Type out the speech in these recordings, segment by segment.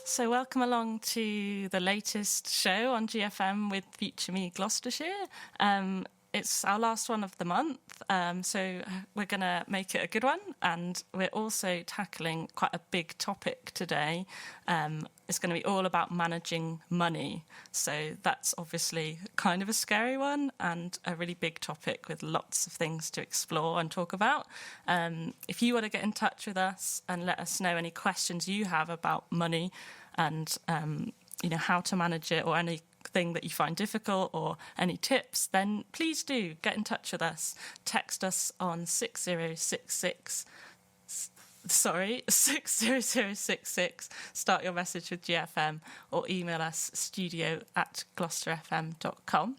So welcome along to the latest show on GFM with Future Me Gloucestershire. It's our last one of the month, so we're going to make it a good one, and we're also tackling quite a big topic today. It's going to be all about managing money, so that's obviously kind of a scary one and a really big topic with lots of things to explore and talk about. If you want to get in touch with us and let us know any questions you have about money and how to manage it, or anything that you find difficult, or any tips, then please do get in touch with us. Text us on 60066. Start your message with GFM, or email us studio@gloucesterfm.com.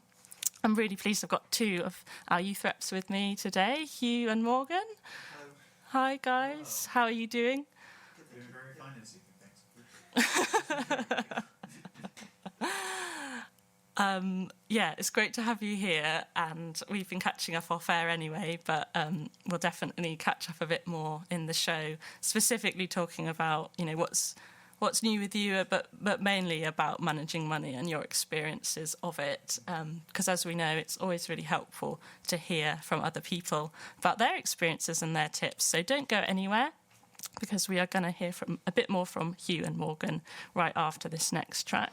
I'm really pleased I've got two of our youth reps with me today, Hugh and Morgan. Hello. Hi guys, how are you doing? Doing very fine this evening, thanks. Yeah, it's great to have you here, and we've been catching up off air anyway, but we'll definitely catch up a bit more in the show, specifically talking about what's new with you, but mainly about managing money and your experiences of it, because as we know, it's always really helpful to hear from other people about their experiences and their tips. So don't go anywhere, because we are going to hear from a bit more from Hugh and Morgan right after this next track.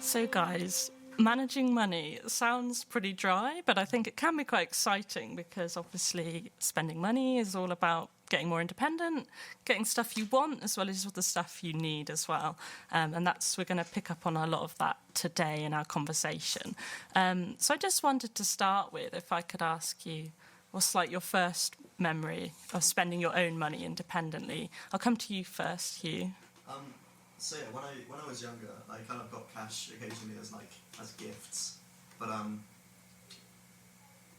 So guys, managing money sounds pretty dry, but I think it can be quite exciting, because obviously spending money is all about getting more independent, getting stuff you want as well as the stuff you need as well. And we're going to pick up on a lot of that today in our conversation. So I just wanted to start with, if I could ask you, what's like your first memory of spending your own money independently? I'll come to you first, Hugh. So yeah, when I was younger, I kind of got cash occasionally as gifts, but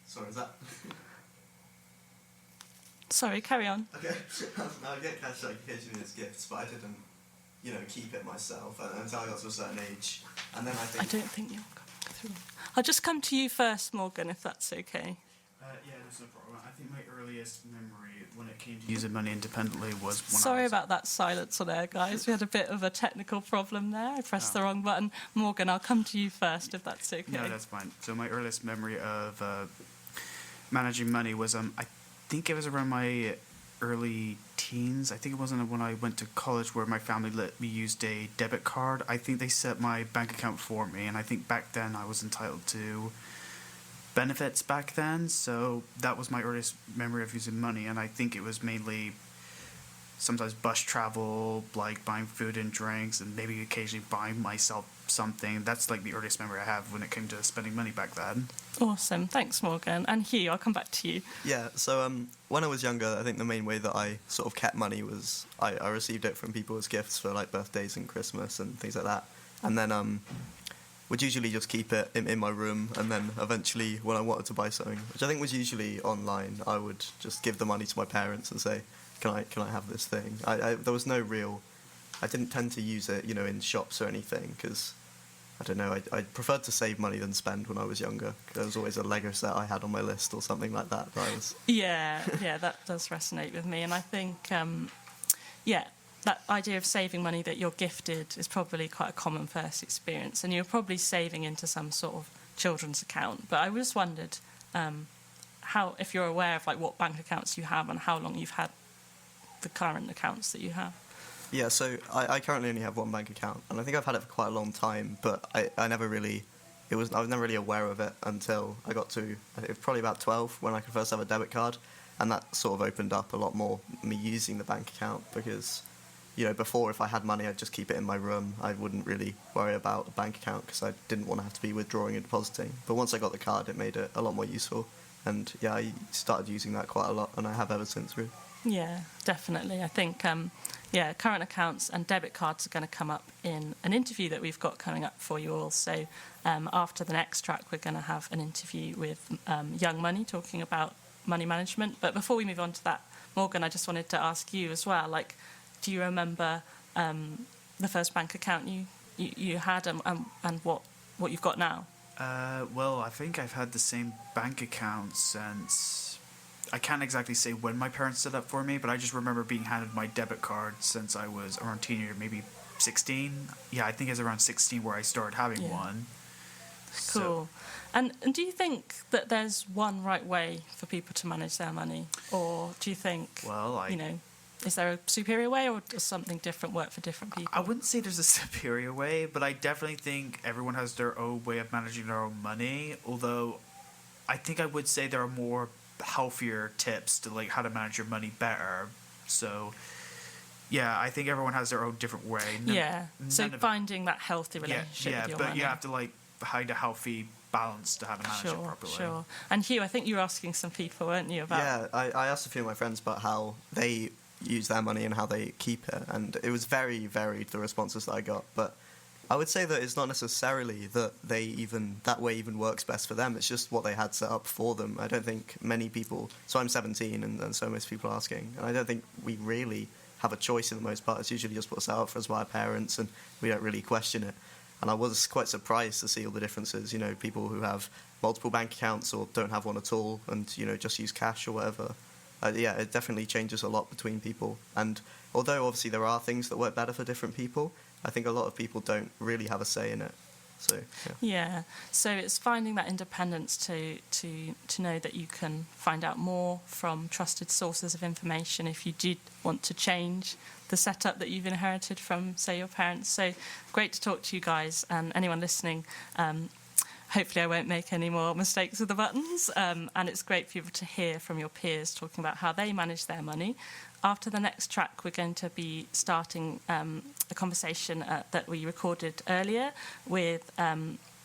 sorry, is that? Sorry, carry on. Okay, I get cash occasionally as gifts, but I didn't, keep it myself until I got to a certain age, and then I don't think you'll come through. I'll just come to you first, Morgan, if that's okay. Yeah, there's no problem. I think my earliest memory when it came to using money independently was when Sorry about that silence on air, guys. We had a bit of a technical problem there. I pressed the wrong button. Morgan, I'll come to you first, if that's okay. No, that's fine. So my earliest memory of managing money was, I think it was around my early teens. I think it wasn't when I went to college where my family let me use a debit card. I think they set my bank account for me, and I think back then I was entitled to benefits back then, so that was my earliest memory of using money. And I think it was mainly sometimes bus travel, like buying food and drinks, and maybe occasionally buying myself something. That's like the earliest memory I have when it came to spending money back then. Awesome, thanks Morgan. And Hugh, I'll come back to you. Yeah, so when I was younger, I think the main way that I sort of kept money was I received it from people as gifts for like birthdays and Christmas and things like that, and then would usually just keep it in my room, and then eventually when I wanted to buy something, which I think was usually online, I would just give the money to my parents and say, can I have this thing? There was no real, I didn't tend to use it, in shops or anything, because, I don't know, I preferred to save money than spend when I was younger. There was always a Lego set I had on my list or something like that. Yeah, that does resonate with me, and I think, that idea of saving money that you're gifted is probably quite a common first experience, and you're probably saving into some sort of children's account. But I just wondered if you're aware of like what bank accounts you have and how long you've had the current accounts that you have. Yeah, so I currently only have one bank account, and I think I've had it for quite a long time, but I never really, I was never really aware of it until I got to, it was probably about 12 when I could first have a debit card, and that sort of opened up a lot more me using the bank account, because before, if I had money, I'd just keep it in my room. I wouldn't really worry about a bank account because I didn't want to have to be withdrawing and depositing. But once I got the card, it made it a lot more useful. And yeah, I started using that quite a lot, and I have ever since, really. Yeah, definitely. I think, current accounts and debit cards are going to come up in an interview that we've got coming up for you all. So after the next track, we're going to have an interview with Young Money talking about money management. But before we move on to that, Morgan, I just wanted to ask you as well, do you remember the first bank account you had and what you've got now? Well, I think I've had the same bank account since I can't exactly say when my parents did that for me, but I just remember being handed my debit card since I was around teenager, maybe 16. Yeah, I think it's around 16 where I started having one. Cool. And do you think that there's one right way for people to manage their money? Or do you think, is there a superior way, or does something different work for different people? I wouldn't say there's a superior way, but I definitely think everyone has their own way of managing their own money. Although I think I would say there are more healthier tips to like how to manage your money better. So yeah, I think everyone has their own different way. So finding that healthy relationship with your money. You have to like find a healthy balance to how to manage it properly. Sure. And Hugh, I think you were asking some people, weren't you, about... Yeah, I asked a few of my friends about how they use their money and how they keep it, and it was very varied, the responses that I got. But I would say that it's not necessarily that that way even works best for them. It's just what they had set up for them. I don't think many people... So I'm 17, and so most people are asking, and I don't think we really have a choice in the most part. It's usually just what's set up for us by our parents, and we don't really question it. And I was quite surprised to see all the differences, people who have multiple bank accounts or don't have one at all and, just use cash or whatever. It definitely changes a lot between people. And although obviously there are things that work better for different people, I think a lot of people don't really have a say in it. So so it's finding that independence to know that you can find out more from trusted sources of information if you did want to change the setup that you've inherited from, say, your parents. So great to talk to you guys, and anyone listening. Hopefully I won't make any more mistakes with the buttons, and it's great for you to hear from your peers talking about how they manage their money. After the next track, we're going to be starting a conversation that we recorded earlier with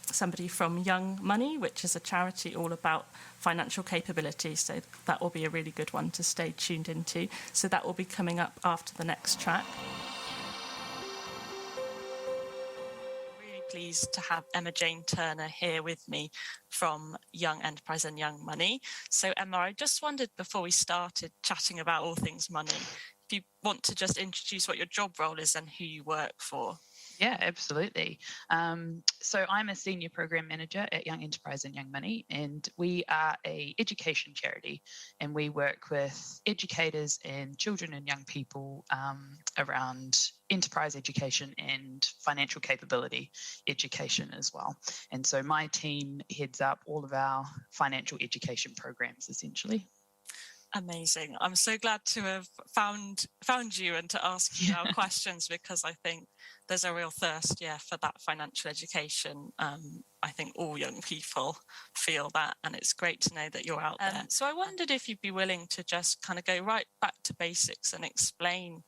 somebody from Young Money, which is a charity all about financial capability. So that will be a really good one to stay tuned into. So that will be coming up after the next track. Really pleased to have Emma Jayne Turner here with me from Young Enterprise and Young Money. So Emma, I just wondered before we started chatting about all things money, if you want to just introduce what your job role is and who you work for. Yeah, absolutely. So I'm a senior program manager at Young Enterprise and Young Money, and we are a education charity, and we work with educators and children and young people around enterprise education and financial capability education as well. And so my team heads up all of our financial education programs, essentially. Amazing. I'm so glad to have found you and to ask you our questions, because I think there's a real thirst, for that financial education. I think all young people feel that, and it's great to know that you're out there. So I wondered if you'd be willing to just kind of go right back to basics and explain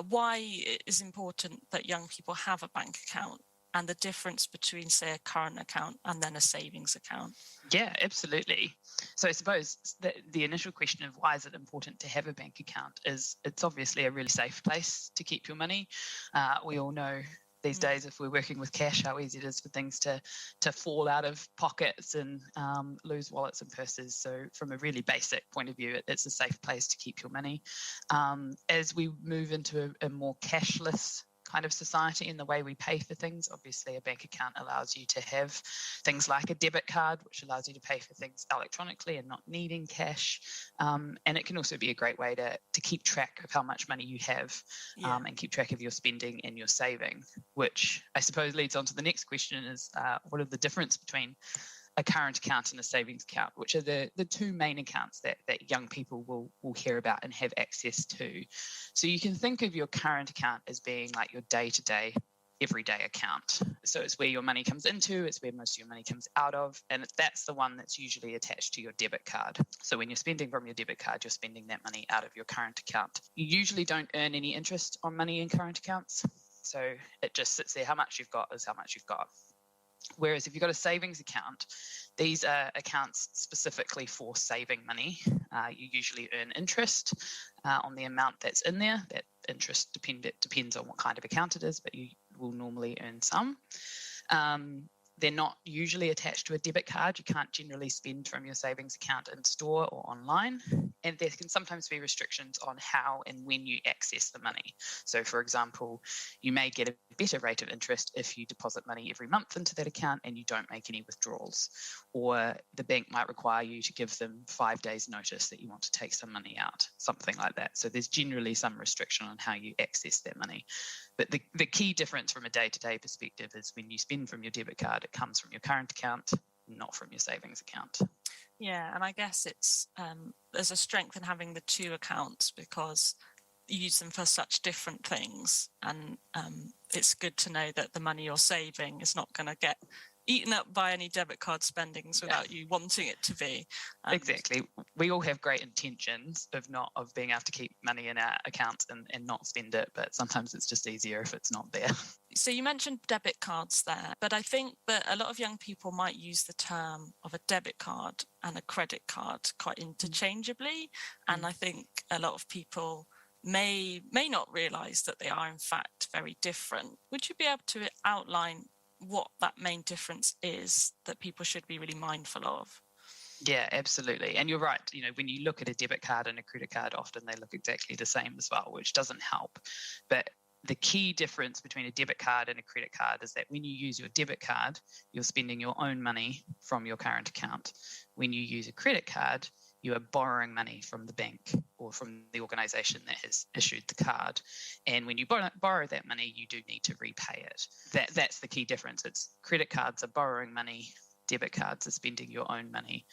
why it is important that young people have a bank account and the difference between, say, a current account and then a savings account. Yeah, absolutely. So I suppose the initial question of why is it important to have a bank account is it's obviously a really safe place to keep your money. We all know these days, if we're working with cash, how easy it is for things to fall out of pockets and lose wallets and purses. So from a really basic point of view, it's a safe place to keep your money. As we move into a more cashless kind of society in the way we pay for things, obviously a bank account allows you to have things like a debit card, which allows you to pay for things electronically and not needing cash. And it can also be a great way to keep track of how much money you have and keep track of your spending and your saving, which I suppose leads on to the next question is what are the difference between a current account and a savings account, which are the two main accounts that young people will hear about and have access to. So you can think of your current account as being like your day-to-day, everyday account. So it's where your money comes into, it's where most of your money comes out of, and that's the one that's usually attached to your debit card. So when you're spending from your debit card, you're spending that money out of your current account. You usually don't earn any interest on money in current accounts. So it just sits there. How much you've got is how much you've got. Whereas if you've got a savings account, these are accounts specifically for saving money. You usually earn interest on the amount that's in there. That interest depends on what kind of account it is, but you will normally earn some. They're not usually attached to a debit card. You can't generally spend from your savings account in store or online. And there can sometimes be restrictions on how and when you access the money. So, for example, you may get a better rate of interest if you deposit money every month into that account and you don't make any withdrawals. Or the bank might require you to give them 5 days notice that you want to take some money out, something like that. So there's generally some restriction on how you access that money. But the key difference from a day-to-day perspective is when you spend from your debit card, it comes from your current account, not from your savings account. Yeah, and I guess it's there's a strength in having the two accounts because you use them for such different things, and it's good to know that the money you're saving is not going to get eaten up by any debit card spendings without you wanting it to be. Exactly. We all have great intentions of being able to keep money in our accounts and not spend it, but sometimes it's just easier if it's not there. So you mentioned debit cards there, but I think that a lot of young people might use the term of a debit card and a credit card quite interchangeably. And I think a lot of people may not realise that they are in fact very different. Would you be able to outline what that main difference is that people should be really mindful of? Yeah, absolutely. And you're right. When you look at a debit card and a credit card, often they look exactly the same as well, which doesn't help. But the key difference between a debit card and a credit card is that when you use your debit card, you're spending your own money from your current account. When you use a credit card, you are borrowing money from the bank or from the organisation that has issued the card. And when you borrow that money, you do need to repay it. That's the key difference. It's credit cards are borrowing money, debit cards are spending your own money.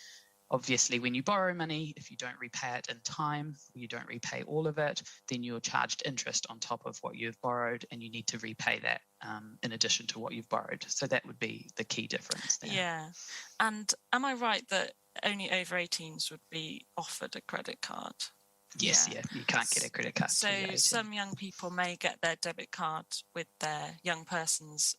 Obviously, when you borrow money, if you don't repay it in time, or you don't repay all of it, then you're charged interest on top of what you've borrowed, and you need to repay that in addition to what you've borrowed. So that would be the key difference there. Yeah. And am I right that only over 18s would be offered a credit card? Yes, yeah. You can't get a credit card. So some young people may get their debit card with their young person's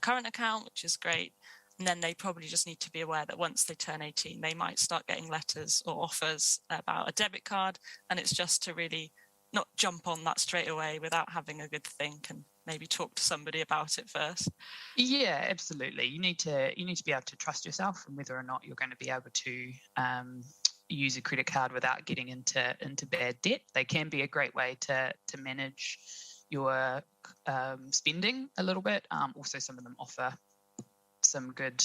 current account, which is great. And then they probably just need to be aware that once they turn 18, they might start getting letters or offers about a debit card. And it's just to really not jump on that straight away without having a good think and maybe talk to somebody about it first. Yeah, absolutely. You need to be able to trust yourself and whether or not you're going to be able to use a credit card without getting into bad debt. They can be a great way to manage your spending a little bit. Also, some of them offer some good,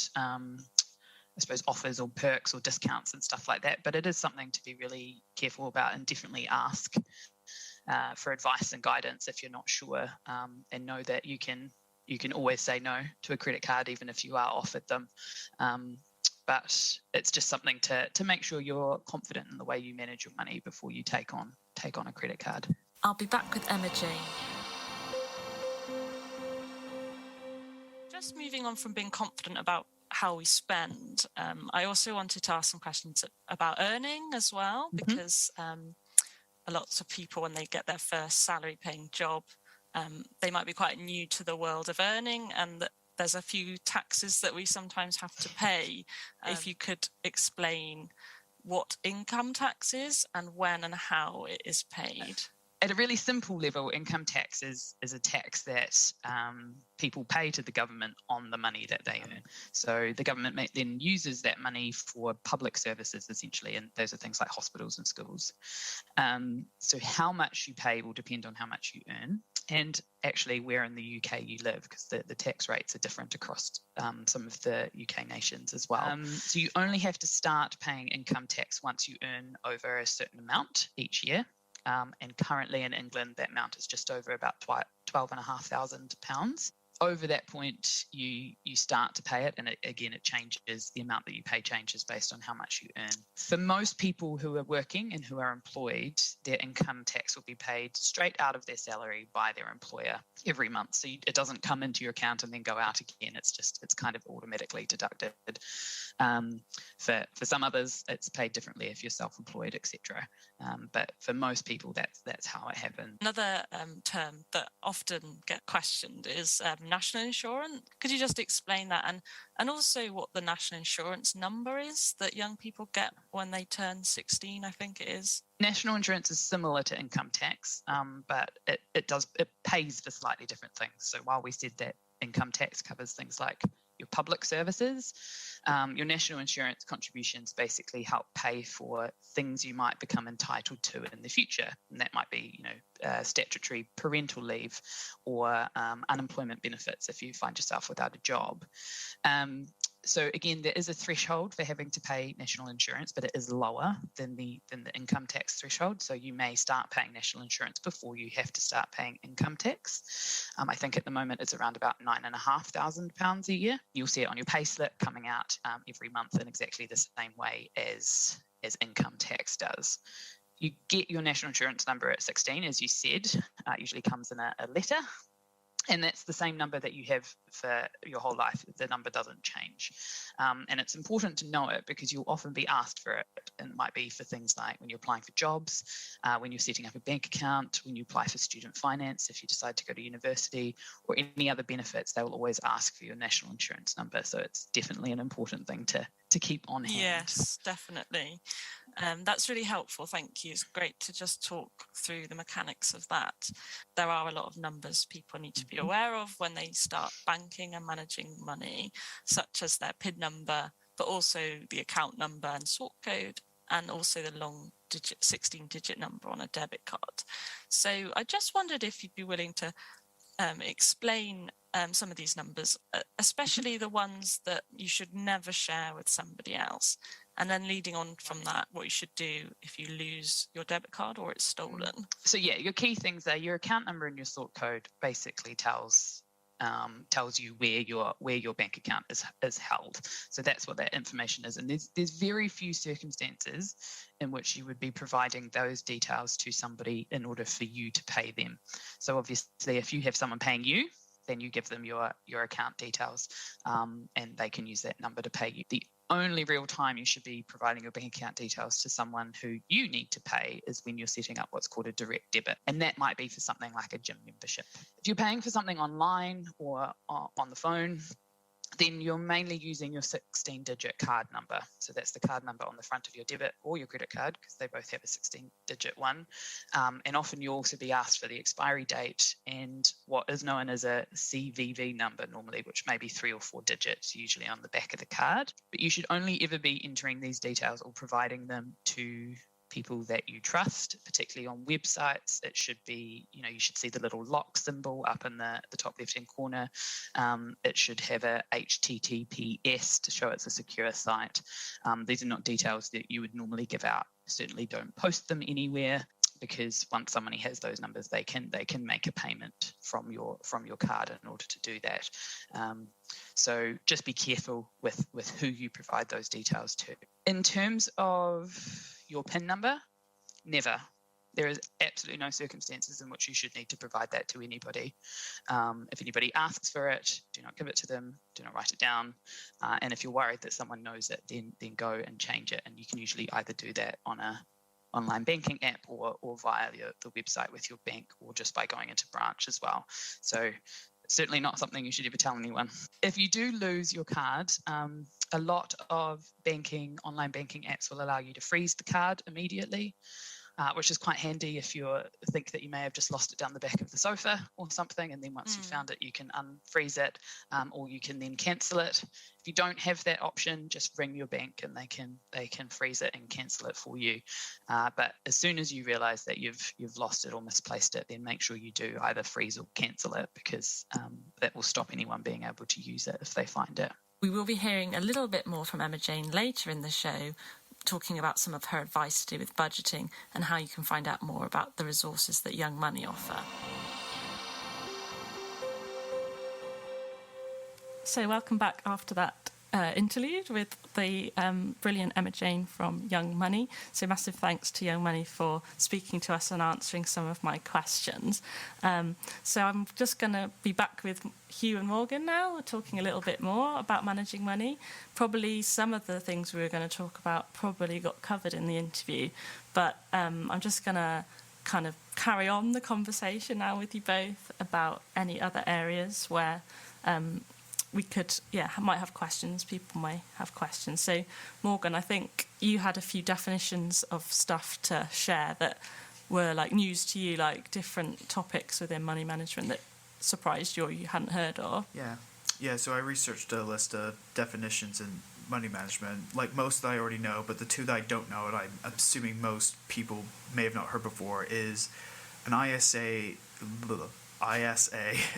offers or perks or discounts and stuff like that. But it is something to be really careful about and definitely ask for advice and guidance if you're not sure, and know that you can always say no to a credit card even if you are offered them. But it's just something to make sure you're confident in the way you manage your money before you take on a credit card. I'll be back with Emma Jayne. Just moving on from being confident about how we spend, I also wanted to ask some questions about earning as well, because lots of people, when they get their first salary-paying job, they might be quite new to the world of earning, and there's a few taxes that we sometimes have to pay. If you could explain what income tax is and when and how it is paid. At a really simple level, income tax is a tax that people pay to the government on the money that they earn. So the government then uses that money for public services, essentially, and those are things like hospitals and schools. So how much you pay will depend on how much you earn, and actually where in the UK you live, because the tax rates are different across some of the UK nations as well. So you only have to start paying income tax once you earn over a certain amount each year. And currently in England, that amount is just over about £12,500. Over that point, you start to pay it, and it changes. The amount that you pay changes based on how much you earn. For most people who are working and who are employed, their income tax will be paid straight out of their salary by their employer every month. So it doesn't come into your account and then go out again. It's kind of automatically deducted. For some others, it's paid differently if you're self-employed, etc. But for most people, that's how it happens. Another term that often get questioned is national insurance. Could you just explain that, and also what the national insurance number is that young people get when they turn 16, I think it is? National insurance is similar to income tax, but it pays for slightly different things. So while we said that income tax covers things like public services. Your national insurance contributions basically help pay for things you might become entitled to in the future, and that might be, statutory parental leave or unemployment benefits if you find yourself without a job. So again, there is a threshold for having to pay national insurance, but it is lower than the income tax threshold. So you may start paying national insurance before you have to start paying income tax. I think at the moment it's around about £9,500 a year. You'll see it on your payslip coming out every month in exactly the same way as income tax does. You get your national insurance number at 16, as you said. It usually comes in a letter. And that's the same number that you have for your whole life. The number doesn't change. And it's important to know it because you'll often be asked for it. And it might be for things like when you're applying for jobs, when you're setting up a bank account, when you apply for student finance, if you decide to go to university, or any other benefits, they will always ask for your national insurance number. So it's definitely an important thing to keep on hand. Yes, definitely. That's really helpful. Thank you. It's great to just talk through the mechanics of that. There are a lot of numbers people need to be aware of when they start banking and managing money, such as their PIN number, but also the account number and sort code, and also the long 16-digit number on a debit card. So I just wondered if you'd be willing to explain some of these numbers, especially the ones that you should never share with somebody else. And then leading on from that, what you should do if you lose your debit card or it's stolen. So yeah, your key things are your account number and your sort code basically tells you where your bank account is held. So that's what that information is. And there's very few circumstances in which you would be providing those details to somebody in order for you to pay them. So obviously, if you have someone paying you, then you give them your account details, and they can use that number to pay you. The only real time you should be providing your bank account details to someone who you need to pay is when you're setting up what's called a direct debit. And that might be for something like a gym membership. If you're paying for something online or on the phone, then you're mainly using your 16-digit card number. So that's the card number on the front of your debit or your credit card, because they both have a 16-digit one. And often you'll also be asked for the expiry date and what is known as a CVV number normally, which may be 3 or 4 digits, usually on the back of the card. But you should only ever be entering these details or providing them to people that you trust, particularly on websites. It should be, you should see the little lock symbol up in the top left-hand corner. It should have a HTTPS to show it's a secure site. These are not details that you would normally give out. Certainly don't post them anywhere, because once somebody has those numbers, they can make a payment from your card in order to do that. So just be careful with who you provide those details to. In terms of your PIN number, never. There is absolutely no circumstances in which you should need to provide that to anybody. If anybody asks for it, do not give it to them, do not write it down. And if you're worried that someone knows it, then go and change it. And you can usually either do that on a online banking app or via the website with your bank, or just by going into branch as well. So certainly not something you should ever tell anyone. If you do lose your card, a lot of online banking apps will allow you to freeze the card immediately, which is quite handy if you think that you may have just lost it down the back of the sofa or something, and then once you've found it, you can unfreeze it, or you can then cancel it. If you don't have that option, just ring your bank and they can freeze it and cancel it for you. But as soon as you realise that you've lost it or misplaced it, then make sure you do either freeze or cancel it, because that will stop anyone being able to use it if they find it. We will be hearing a little bit more from Emma Jayne later in the show, talking about some of her advice to do with budgeting and how you can find out more about the resources that Young Money offer. So welcome back after that interlude with the brilliant Emma Jayne from Young Money. So massive thanks to Young Money for speaking to us and answering some of my questions. So I'm just going to be back with Hugh and Morgan now, talking a little bit more about managing money. Probably some of the things we were going to talk about probably got covered in the interview, but I'm just going to kind of carry on the conversation now with you both about any other areas where we could, might have questions. People may have questions. So, Morgan, I think you had a few definitions of stuff to share that were like news to you, like different topics within money management that surprised you or you hadn't heard of. Yeah. Yeah, so I researched a list of definitions in money management. Like most that I already know, but the two that I don't know, and I'm assuming most people may have not heard before, is an ISA,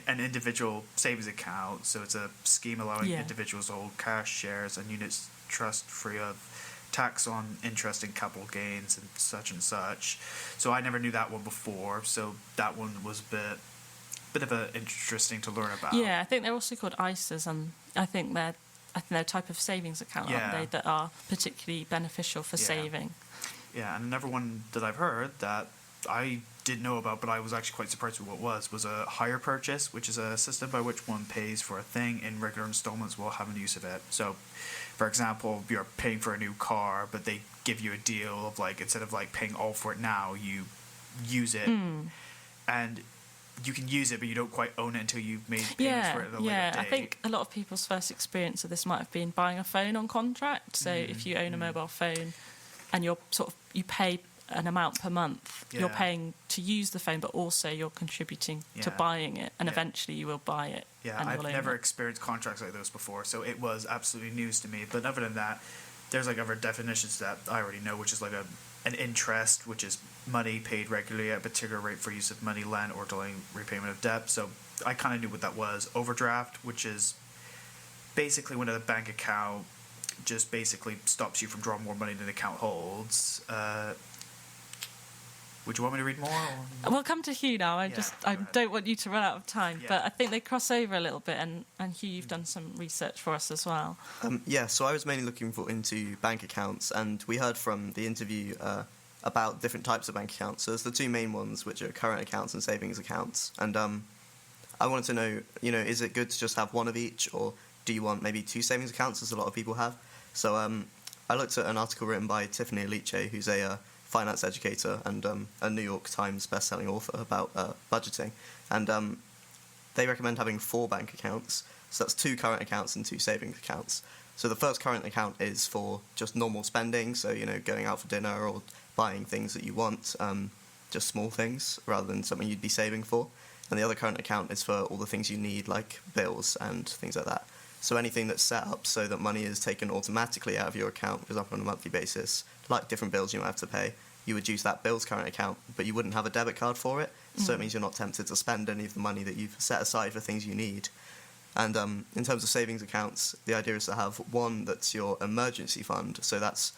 an individual savings account. So it's a scheme allowing individuals to hold cash, shares, and units trust free of tax on interest and capital gains and such. So I never knew that one before. So that one was a bit of a interesting to learn about. Yeah, I think they're also called ISAs, and I think they're a type of savings account, aren't they, that are particularly beneficial for saving. Yeah, and another one that I've heard that I didn't know about, but I was actually quite surprised with what was a hire purchase, which is a system by which one pays for a thing in regular installments while having use of it. So, for example, you're paying for a new car, but they give you a deal of, like, instead of, like, paying all for it now, you use it, and you can use it, but you don't quite own it until you've made payments for it at a later date. I think a lot of people's first experience of this might have been buying a phone on contract. So if you own a mobile phone and you pay an amount per month, you're paying to use the phone, but also you're contributing to buying it, and eventually you will buy it. Yeah, I've never experienced contracts like those before, so it was absolutely news to me. But other than that, there's like other definitions that I already know, which is like an interest, which is money paid regularly at a particular rate for use of money lent or delaying repayment of debt. So I kind of knew what that was. Overdraft, which is basically when a bank account just basically stops you from drawing more money than the account holds. Would you want me to read more? Or? We'll come to Hugh now. I don't want you to run out of time, but I think they cross over a little bit, and Hugh, you've done some research for us as well. So I was mainly looking into bank accounts, and we heard from the interview about different types of bank accounts. So there's the two main ones, which are current accounts and savings accounts. And I wanted to know, is it good to just have one of each, or do you want maybe two savings accounts, as a lot of people have? So I looked at an article written by Tiffany Aliche, who's a finance educator and a New York Times best-selling author about budgeting. And they recommend having 4 bank accounts. So that's 2 current accounts and 2 savings accounts. So the first current account is for just normal spending, so, going out for dinner or buying things that you want, just small things, rather than something you'd be saving for. And the other current account is for all the things you need, like bills and things like that. So anything that's set up so that money is taken automatically out of your account, for example, on a monthly basis, like different bills you might have to pay, you would use that bill's current account, but you wouldn't have a debit card for it. So it means you're not tempted to spend any of the money that you've set aside for things you need. And in terms of savings accounts, the idea is to have one that's your emergency fund. So that's,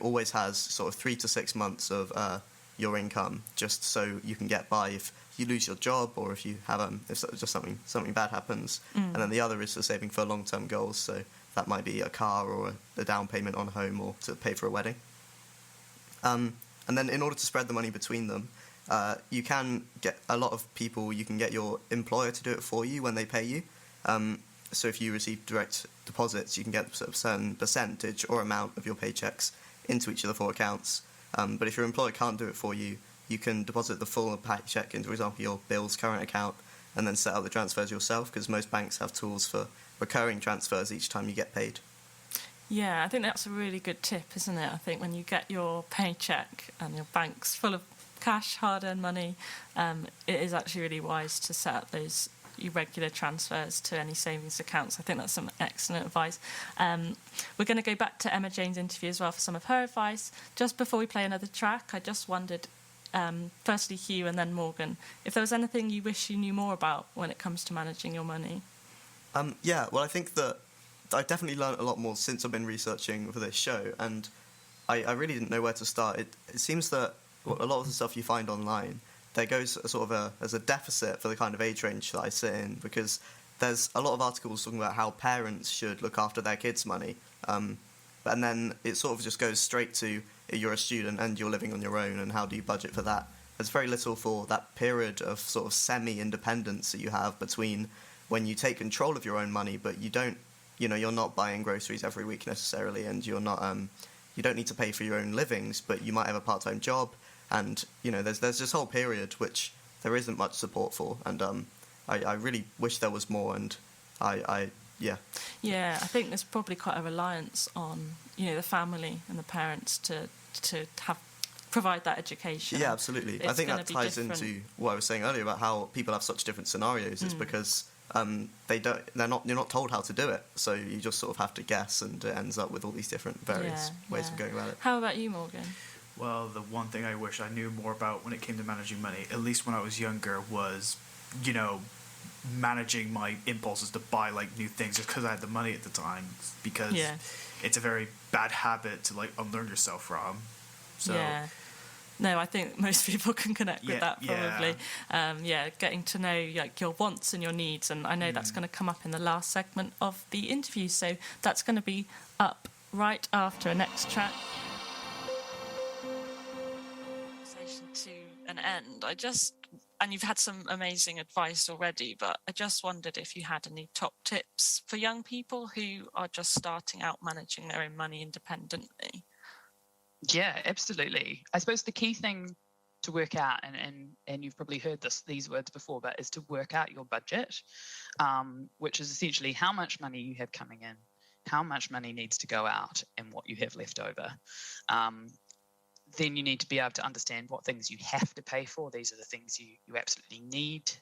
always has sort of 3 to 6 months of your income, just so you can get by if you lose your job or if you have if just something bad happens. And then the other is for saving for long-term goals. So that might be a car or a down payment on a home or to pay for a wedding. And then in order to spread the money between them, you can get a lot of people, you can get your employer to do it for you when they pay you. So if you receive direct deposits, you can get a certain percentage or amount of your paychecks into each of the 4 accounts. But if your employer can't do it for you, you can deposit the full paycheck into, for example, your bills current account, and then set up the transfers yourself, because most banks have tools for recurring transfers each time you get paid. Yeah, I think that's a really good tip, isn't it? I think when you get your paycheck and your bank's full of cash, hard-earned money, it is actually really wise to set up those irregular transfers to any savings accounts. I think that's some excellent advice. We're going to go back to Emma Jayne's interview as well for some of her advice. Just before we play another track, I just wondered, firstly Hugh and then Morgan, if there was anything you wish you knew more about when it comes to managing your money. I think that I definitely learned a lot more since I've been researching for this show, and I really didn't know where to start. It seems that a lot of the stuff you find online, there goes as a deficit for the kind of age range that I sit in, because there's a lot of articles talking about how parents should look after their kids' money, and then it sort of just goes straight to you're a student and you're living on your own, and how do you budget for that? There's very little for that period of sort of semi-independence that you have between when you take control of your own money, but you don't, you're not buying groceries every week necessarily, and you're not, you don't need to pay for your own livings, but you might have a part-time job, and, there's this whole period which there isn't much support for, and I really wish there was more, and Yeah, I think there's probably quite a reliance on, the family and the parents to provide that education. Yeah, absolutely. I think that ties into what I was saying earlier about how people have such different scenarios. It's because you're not told how to do it, so you just sort of have to guess, and it ends up with all these different various ways of going about it. How about you, Morgan? Well, the one thing I wish I knew more about when it came to managing money, at least when I was younger, was, managing my impulses to buy like new things just because I had the money at the time, because it's a very bad habit to like unlearn yourself from. So no, I think most people can connect with that probably. Getting to know like your wants and your needs, and I know that's going to come up in the last segment of the interview, so that's going to be up right after a next track. To an end, and you've had some amazing advice already, but I just wondered if you had any top tips for young people who are just starting out managing their own money independently. Yeah, absolutely. I suppose the key thing to work out, and you've probably heard these words before, but is to work out your budget, which is essentially how much money you have coming in, how much money needs to go out, and what you have left over. Then you need to be able to understand what things you have to pay for. These are the things you absolutely need.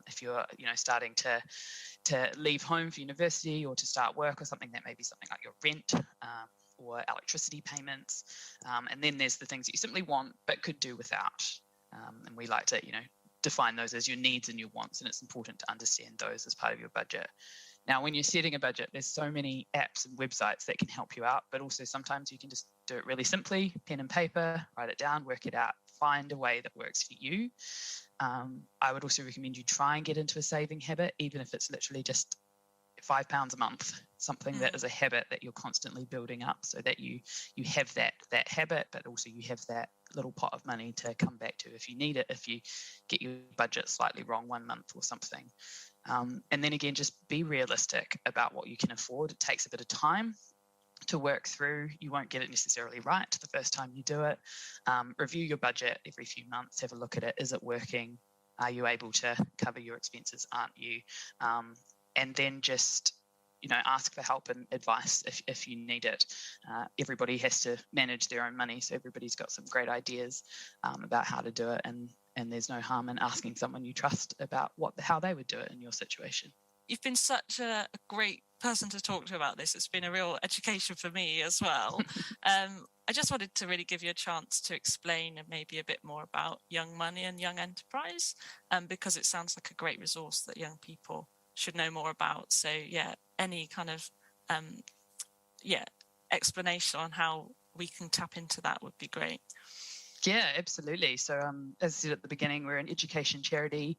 If you're starting to leave home for university or to start work or something, that may be something like your rent or electricity payments. And then there's the things that you simply want but could do without. And we like to define those as your needs and your wants, and it's important to understand those as part of your budget. Now, when you're setting a budget, there's so many apps and websites that can help you out, but also sometimes you can just do it really simply, pen and paper, write it down, work it out, find a way that works for you. I would also recommend you try and get into a saving habit, even if it's literally just £5 a month, something that is a habit that you're constantly building up, so that you have that habit, but also you have that little pot of money to come back to if you need it, if you get your budget slightly wrong one month or something. And then again, just be realistic about what you can afford. It takes a bit of time to work through. You won't get it necessarily right the first time you do it. Review your budget every few months, have a look at it. Is it working? Are you able to cover your expenses? Aren't you? And then just ask for help and advice if you need it. Everybody has to manage their own money, so everybody's got some great ideas about how to do it, and there's no harm in asking someone you trust about how they would do it in your situation. You've been such a great person to talk to about this. It's been a real education for me as well. I just wanted to really give you a chance to explain maybe a bit more about Young Money and Young Enterprise, because it sounds like a great resource that young people should know more about. So any kind of explanation on how we can tap into that would be great. Yeah, absolutely. So as I said at the beginning, we're an education charity.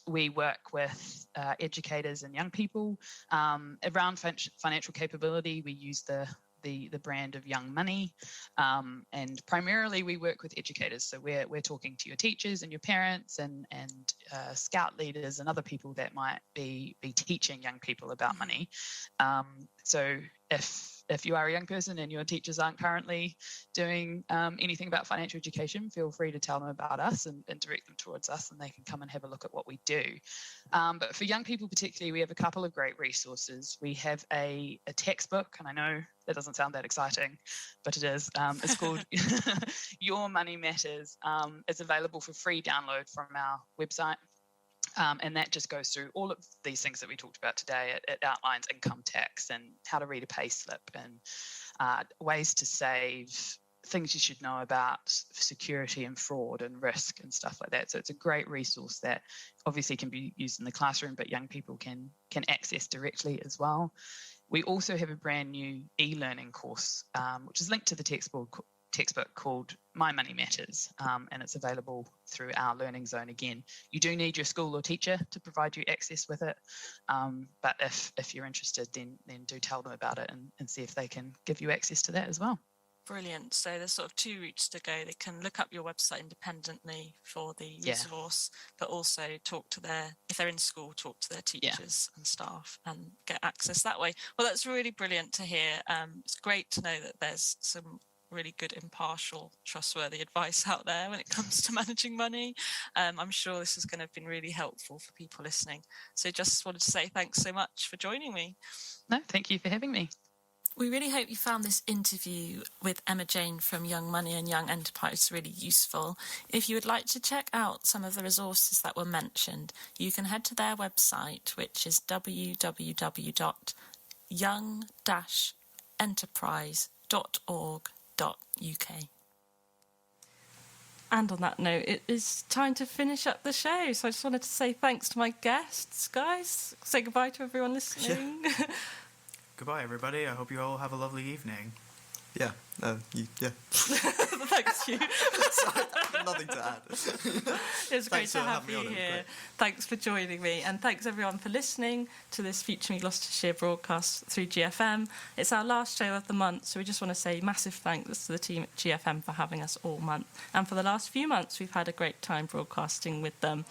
We work with educators and young people around financial capability. We use the brand of Young Money, and primarily we work with educators. So we're talking to your teachers and your parents and scout leaders and other people that might be teaching young people about money. So if you are a young person and your teachers aren't currently doing anything about financial education, feel free to tell them about us and direct them towards us, and they can come and have a look at what we do. But for young people particularly, we have a couple of great resources. We have a textbook, and I know that doesn't sound that exciting, but it is. It's called Your Money Matters. It's available for free download from our website. And that just goes through all of these things that we talked about today. It outlines income tax and how to read a pay slip and ways to save, things you should know about security and fraud and risk and stuff like that. So it's a great resource that obviously can be used in the classroom, but young people can access directly as well. We also have a brand new e-learning course, which is linked to the textbook called My Money Matters, and it's available through our learning zone. Again, you do need your school or teacher to provide you access with it, but if you're interested, then do tell them about it and see if they can give you access to that as well. Brilliant. So there's sort of two routes to go. They can look up your website independently for the resource, but also if they're in school, talk to their teachers and staff and get access that way. Well, that's really brilliant to hear. It's great to know that there's some really good, impartial, trustworthy advice out there when it comes to managing money. I'm sure this is going to have been really helpful for people listening. So just wanted to say thanks so much for joining me. No, thank you for having me. We really hope you found this interview with Emma Jayne from Young Money and Young Enterprise really useful. If you would like to check out some of the resources that were mentioned, you can head to their website, which is www.young-enterprise.org.uk. And on that note, it is time to finish up the show. So I just wanted to say thanks to my guests, guys. Say goodbye to everyone listening. Yeah. Goodbye, everybody. I hope you all have a lovely evening. Yeah. Yeah. Thanks, you. Sorry, nothing to add. It was great to have you here. Thanks for joining me, and thanks everyone for listening to this Future Me Gloucestershire broadcast through GFM. It's our last show of the month, so we just want to say massive thanks to the team at GFM for having us all month. And for the last few months, we've had a great time broadcasting with them.